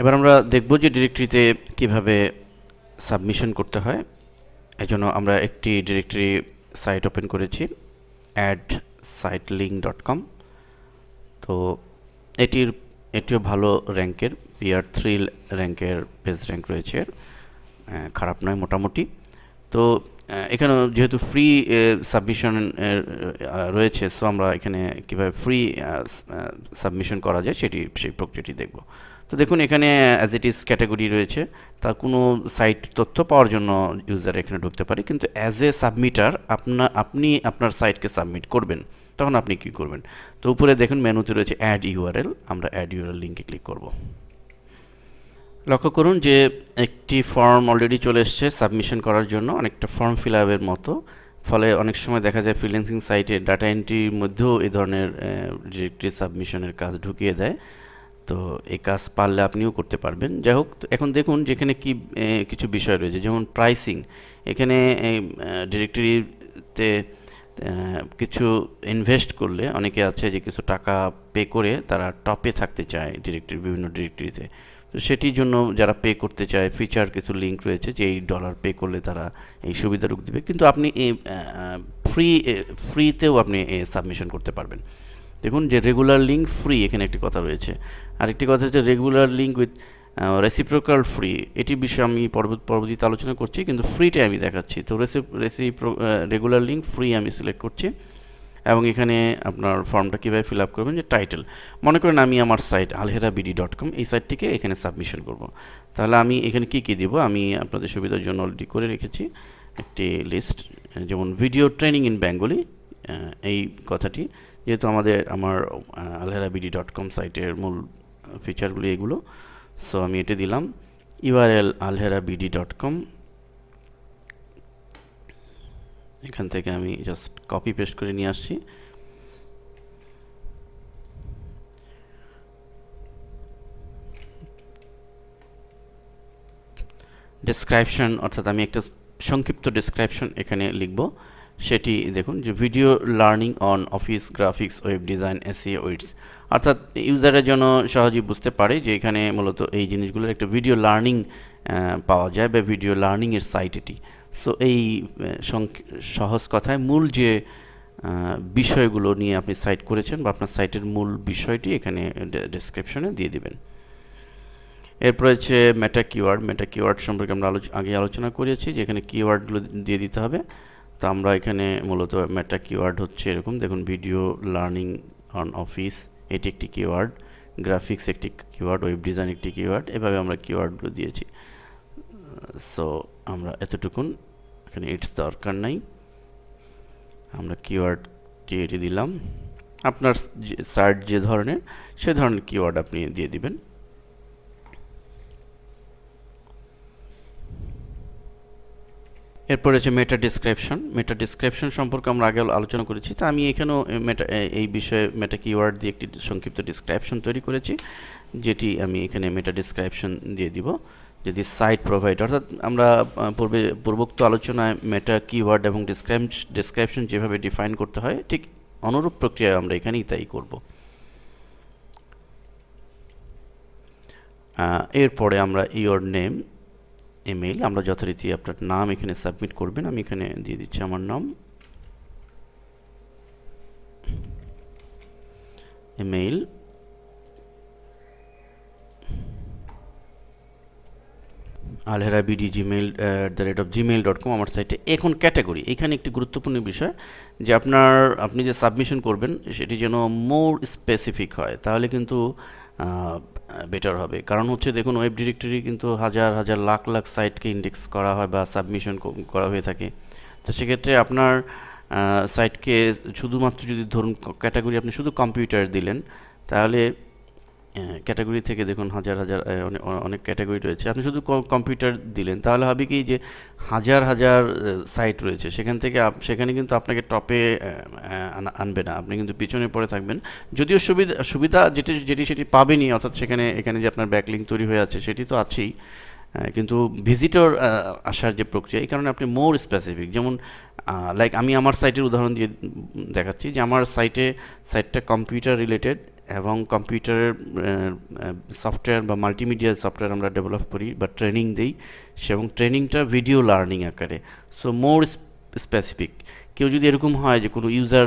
এবার আমরা দেখব যে ডিরেক্টরিতে কিভাবে সাবমিশন করতে হয়। এজন্য আমরা একটি ডিরেক্টরি সাইট ওপেন করেছি, adsitelink.com। তো এটির এটিও ভালো র্যাঙ্কের, PR3 র্যাঙ্কের, পেজ র্যাঙ্ক রয়েছে, খারাপ নয়, মোটামুটি। তো এখানে যেহেতু ফ্রি সাবমিশন রয়েছে, সো আমরা এখানে কীভাবে ফ্রি সাবমিশন করা যায় সেই প্রক্রিয়াটি দেখব। তো দেখুন, এখানে অ্যাজ ইট ইজ ক্যাটাগরি রয়েছে। তা কোনো সাইট তথ্য পাওয়ার জন্য ইউজার এখানে ঢুকতে পারে, কিন্তু অ্যাজ এ সাবমিটার আপনি আপনার সাইটকে সাবমিট করবেন, তখন আপনি কী করবেন? তো উপরে দেখুন মেনুতে রয়েছে অ্যাড ইউআরএল। আমরা অ্যাড ইউআরএল লিঙ্কে ক্লিক করব। লক্ষ্য করুন যে একটি ফর্ম অলরেডি চলে এসছে সাবমিশন করার জন্য, অনেকটা ফর্ম ফিল আপের মতো। ফলে অনেক সময় দেখা যায় ফ্রিল্যান্সিং সাইটে ডাটা এন্ট্রির মধ্যেও এই ধরনের ডিরেক্টরি সাবমিশনের কাজ ঢুকিয়ে দেয়। তো এই কাজ পারলে আপনিও করতে পারবেন। যাই হোক, এখন দেখুন যেখানে কি কিছু বিষয় রয়েছে, যেমন প্রাইসিং। এখানে ডিরেক্টরিতে কিছু ইনভেস্ট করলে, অনেকে আছে যে কিছু টাকা পে করে তারা টপে থাকতে চায় বিভিন্ন ডিরেক্টরিতে। তো সেটির জন্য যারা পে করতে চায়, ফিচার কিছু লিঙ্ক রয়েছে যে এই ডলার পে করলে তারা এই সুবিধাটুকু দেবে, কিন্তু আপনি ফ্রিতেও আপনি সাবমিশন করতে পারবেন। দেখুন যে রেগুলার লিঙ্ক ফ্রি, এখানে একটি কথা রয়েছে। আরেকটি কথা হচ্ছে regular link with reciprocal free. এটি বিষয়ে আমি পরবর্তীতে আলোচনা করছি, কিন্তু ফ্রিটাই আমি দেখাচ্ছি। তো রেগুলার লিঙ্ক ফ্রি আমি সিলেক্ট করছি, এবং এখানে আপনার ফর্মটা কীভাবে ফিল আপ করবেন, যে টাইটেল, মনে করেন আমি আমার সাইট alheraBD.com, এই সাইটটিকে এখানে সাবমিশন করব। তাহলে আমি এখানে কি কি দিব, আমি আপনাদের সুবিধার জন্য অলরেডি করে রেখেছি একটি লিস্ট। যেমন ভিডিও ট্রেনিং ইন বেঙ্গলি, এই কথাটি, যেহেতু আমার alheraBD.com সাইটের মূল ফিচারগুলি এগুলো, সো আমি এটি দিলাম। ইউআরএল alheraBD.com, এখান থেকে আমি জাস্ট কপি পেস্ট করে নিয়ে আসছি। ডেসক্রিপশন, অর্থাৎ আমি একটা সংক্ষিপ্ত ডেসক্রিপশন এখানে লিখব। সেটি দেখুন যে video learning on office graphics, web design, SEO weeds, অর্থাৎ ইউজারের জন্য সহজেই বুঝতে পারে যে এখানে মূলত এই জিনিসগুলোর একটা ভিডিও লার্নিং পাওয়া যায়, বা ভিডিও লার্নিংয়ের সাইট এটি। সো এই সহজ কথায় মূল যে বিষয়গুলো নিয়ে আপনি সাইট করেছেন, বা আপনার সাইটের মূল বিষয়টি এখানে ডেসক্রিপশনে দিয়ে দিবেন। এরপর হচ্ছে মেটা কিওয়ার্ড সম্পর্কে আমরা আগে আলোচনা করেছি, যে এখানে কিওয়ার্ডগুলো দিয়ে দিতে হবে। তো আমরা এখানে মূলত মেটা কিওয়ার্ড হচ্ছে এরকম, দেখুন ভিডিও লার্নিং অন অফিস, এটি একটি কিওয়ার্ড, গ্রাফিক্স একটি কিওয়ার্ড, ওয়েব ডিজাইন একটি কিওয়ার্ড, এভাবে আমরা কিওয়ার্ডগুলো দিয়েছি। সো আমরা এতটুকুন, এখানে ইটস দরকার নাই, আমরা কিওয়ার্ডটি এটি দিলাম। আপনার সার্চ যে ধরনের, সে ধরনের কিওয়ার্ড আপনি দিয়ে দিবেন। এরপর হচ্ছে মেটা ডিসক্রিপশন সম্পর্কে আমরা আগে আলোচনা করেছি। তো আমি এখানেও এই বিষয়ে মেটা কিওয়ার্ড দিয়ে একটি সংক্ষিপ্ত ডিসক্রিপশন তৈরি করেছি, যেটি আমি এখানে মেটা ডিসক্রিপশন দিয়ে দিব। যদি সাইট প্রোভাইডার, অর্থাৎ আমরা পূর্বোক্ত আলোচনায় মেটা কিওয়ার্ড এবং ডিসক্রিপশন যেভাবে ডিফাইন করতে হয়, ঠিক অনুরূপ প্রক্রিয়ায় আমরা এখানেই তাই করব। এরপরে আমরা ইওর নেম, ইমেইল, আমরা যথারীতি আপনার নাম এখানে সাবমিট করবেন। আমি এখানে দিয়ে দিচ্ছি আমার নাম, ইমেইল, alheraBD@gmail.com আমার সাইটে। এখন ক্যাটাগরি, এখানে একটি গুরুত্বপূর্ণ বিষয়, যে আপনি যে সাবমিশন করবেন সেটি যেন মোর স্পেসিফিক হয়, তাহলে কিন্তু বেটার হবে। কারণ হচ্ছে দেখুন, ওয়েব ডিরেক্টরি কিন্তু হাজার হাজার লাখ লাখ সাইটকে ইন্ডেক্স করা হয় বা সাবমিশন করা হয়ে থাকে। তো সেক্ষেত্রে আপনার সাইটকে শুধুমাত্র, যদি ধরুন ক্যাটাগরি আপনি শুধু কম্পিউটার দিলেন, তাহলে ক্যাটাগরি থেকে দেখুন হাজার হাজার অনেক ক্যাটাগরি রয়েছে, আপনি শুধু কম্পিউটার দিলেন, তাহলে হবে কি যে হাজার হাজার সাইট রয়েছে, সেখানে কিন্তু আপনাকে টপে আনবে না, আপনি কিন্তু পিছনে পড়ে থাকবেন। যদিও সুবিধা যেটি সেটি পাবেনই, অর্থাৎ এখানে যে আপনার ব্যাকলিঙ্ক তৈরি হয়ে আছে সেটি তো আছেই, কিন্তু ভিজিটর আসার যে প্রক্রিয়া, এই কারণে আপনি মোর স্পেসিফিক, যেমন লাইক আমি আমার সাইটের উদাহরণ দিয়ে দেখাচ্ছি, যে আমার সাইটটা কম্পিউটার রিলেটেড, এবং কম্পিউটারের সফটওয়্যার বা মাল্টিমিডিয়া সফটওয়্যার আমরা ডেভেলপ করি বা ট্রেনিং দিই, এবং ট্রেনিংটা ভিডিও লার্নিং আকারে। সো মোর স্পেসিফিক, কেউ যদি এরকম হয় যে কোনো ইউজার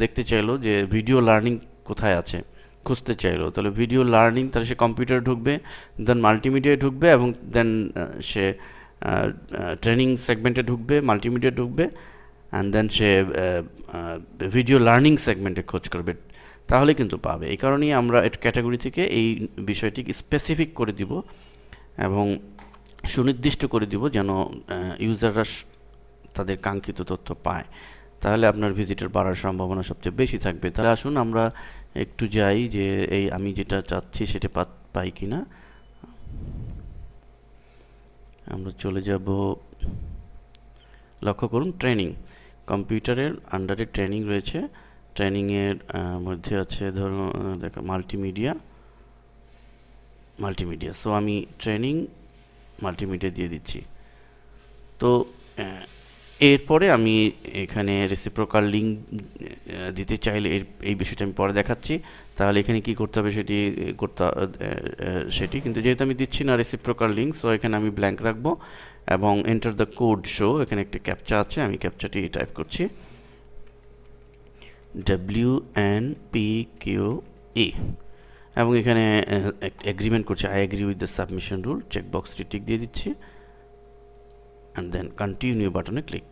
দেখতে চাইলো যে ভিডিও লার্নিং কোথায় আছে, খুঁজতে চাইলো, তাহলে ভিডিও লার্নিং, তাহলে সে কম্পিউটারে ঢুকবে, দেন মাল্টিমিডিয়ায় ঢুকবে, এবং দেন সে ট্রেনিং সেগমেন্টে ঢুকবে, মাল্টিমিডিয়া ঢুকবে, অ্যান্ড দেন সে ভিডিও লার্নিং সেগমেন্টে খোঁজ করবে, তাহলে কিন্তু পাবে। এই কারণেই আমরা ক্যাটাগরি থেকে এই বিষয়টিকে স্পেসিফিক করে দিব এবং সুনির্দিষ্ট করে দিব, যেন ইউজাররা তাদের কাঙ্ক্ষিত তথ্য পায়, তাহলে আপনার ভিজিটর বাড়ার সম্ভাবনা সবচেয়ে বেশি থাকবে। তাহলে আসুন আমরা একটু যাই যে এই আমি যেটা চাচ্ছি সেটা পাই কিনা। আমরা চলে যাব, লক্ষ্য করুন ট্রেনিং, কম্পিউটারের আন্ডারে ট্রেনিং রয়েছে, ট্রেনিংয়ের মধ্যে আছে ধরুন দেখো মাল্টিমিডিয়া, সো আমি ট্রেনিং মাল্টিমিডিয়া দিয়ে দিচ্ছি। তো এরপরে আমি এখানে রেসিপ্রোকাল লিঙ্ক দিতে চাইলে এই বিষয়টা আমি পরে দেখাচ্ছি, তাহলে এখানে কি করতে হবে সেটি কিন্তু যেহেতু আমি দিচ্ছি না রেসিপ্রোকাল লিঙ্ক, সো এখানে আমি ব্ল্যাঙ্ক রাখবো এবং এন্টার দ্য কোড শো, এখানে একটা ক্যাপচা আছে, আমি ক্যাপচাটি টাইপ করছি WNPQE, এবং এখানে এগ্রিমেন্ট করছি, I agree with the submission rule, চেকবক্সটি টিক দিয়ে দিচ্ছি, অ্যান্ড দেন কন্টিনিউ বাটনে ক্লিক।